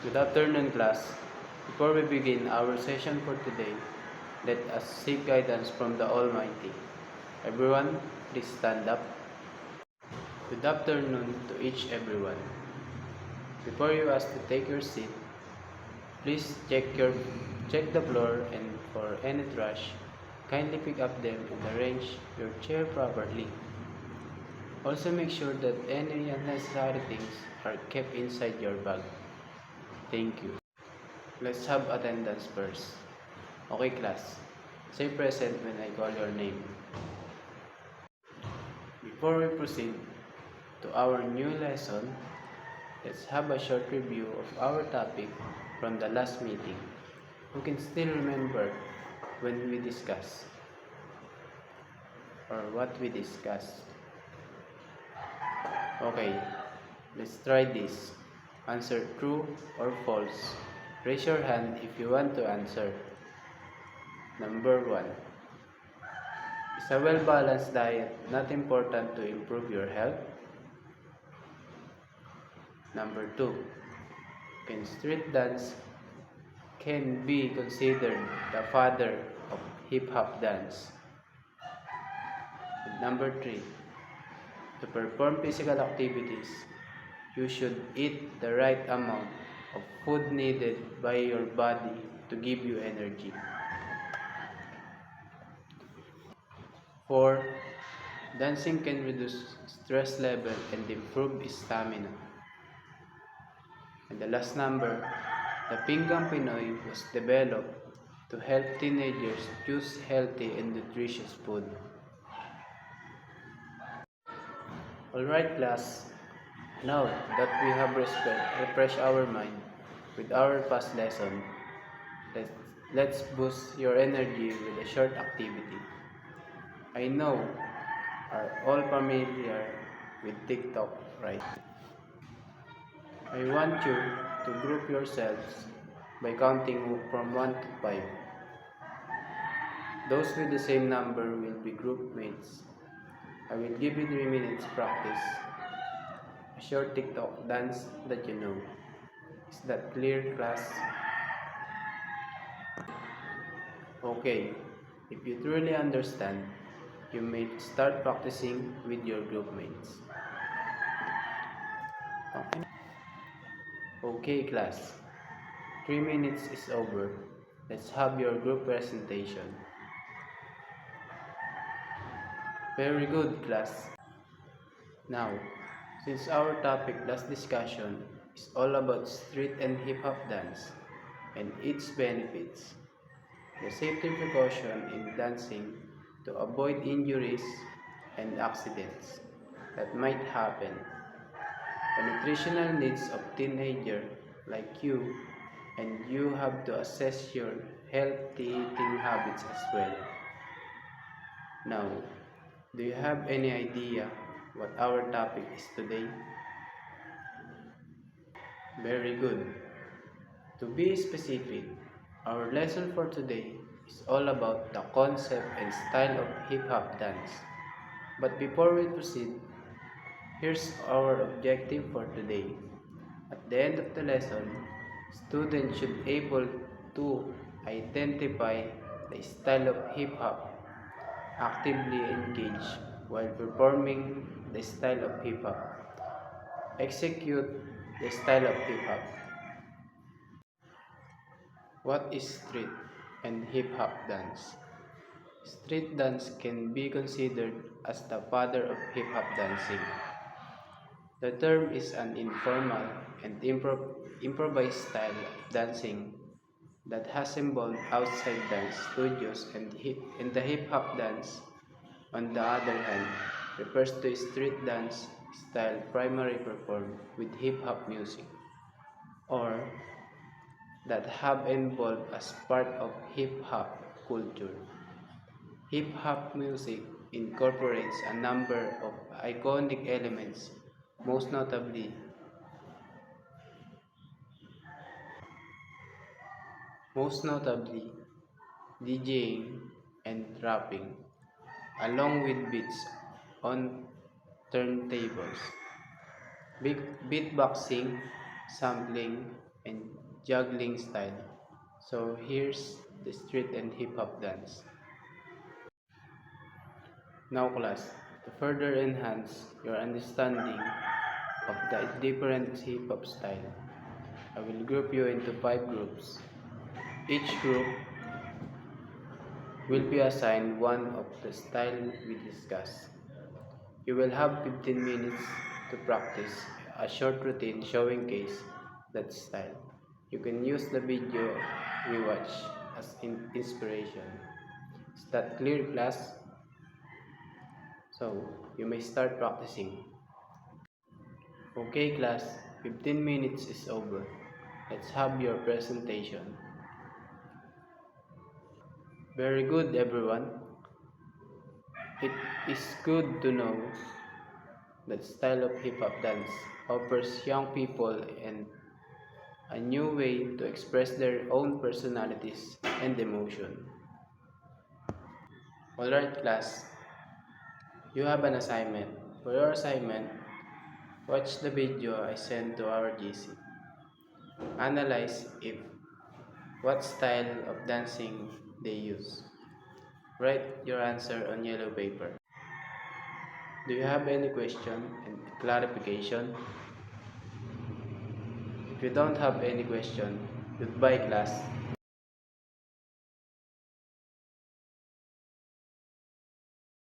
Good afternoon, class. Before we begin our session for today, let us seek guidance from the Almighty. Everyone, please stand up. Good afternoon to each everyone. Before you ask to take your seat, please check the floor, and for any trash, kindly pick up them and arrange your chair properly. Also make sure that any unnecessary things are kept inside your bag. Thank you. Let's have attendance first. Okay, class. Say present when I call your name. Before we proceed to our new lesson, let's have a short review of our topic from the last meeting. Who can still remember when we discussed or what we discussed? Okay, let's try this. Answer true or false. Raise your hand if you want to answer. Number 1. Is a well-balanced diet not important to improve your health? Number 2. Can street dance can be considered the father of hip-hop dance? And number 3. To perform physical activities, you should eat the right amount of food needed by your body to give you energy. 4. Dancing can reduce stress level and improve stamina. And the last number, the Pinggang Pinoy was developed to help teenagers choose healthy and nutritious food. Alright, class, now that we have refreshed our mind with our past lesson, let's boost your energy with a short activity. I know are all familiar with TikTok, right? I want you to group yourselves by counting from 1 to 5. Those with the same number will be group mates. I will give you 3 minutes practice. A short TikTok dance that you know. Is that clear, class? Okay, if you truly understand, you may start practicing with your group mates. Okay, class. 3 minutes is over. Let's have your group presentation. Very good, class. Now, since our topic last discussion is all about street and hip-hop dance and its benefits, the safety precaution in dancing to avoid injuries and accidents that might happen, the nutritional needs of teenager like you, and you have to assess your healthy eating habits as well. Now, do you have any idea what our topic is today? Very good. To be specific, our lesson for today is all about the concept and style of hip-hop dance. But before we proceed, here's our objective for today. At the end of the lesson, students should be able to identify the style of hip-hop, actively engage while performing the style of hip-hop, execute the style of hip-hop. What is street and hip-hop dance? Street dance can be considered as the father of hip-hop dancing. The term is an informal and improvised style of dancing that has involved outside dance studios, and the hip-hop dance, on the other hand, refers to a street dance style primarily performed with hip-hop music, or that have evolved as part of hip-hop culture. Hip-hop music incorporates a number of iconic elements, most notably DJing and rapping, along with beats on turntables, beatboxing, sampling, and juggling style. So here's the street and hip hop dance. Now class, to further enhance your understanding of the different hip hop style, I will group you into 5 groups. Each group will be assigned one of the style we discussed. You will have 15 minutes to practice a short routine showing case that style. You can use the video we watch as inspiration. Is that clear, class? So, you may start practicing. Okay, class, 15 minutes is over. Let's have your presentation. Very good, everyone. It is good to know that style of hip hop dance offers young people and a new way to express their own personalities and emotion. Alright, class, you have an assignment. For your assignment, watch the video I sent to our GC. Analyze if what style of dancing they use. Write your answer on yellow paper. Do you have any question and clarification? If you don't have any question, goodbye, class.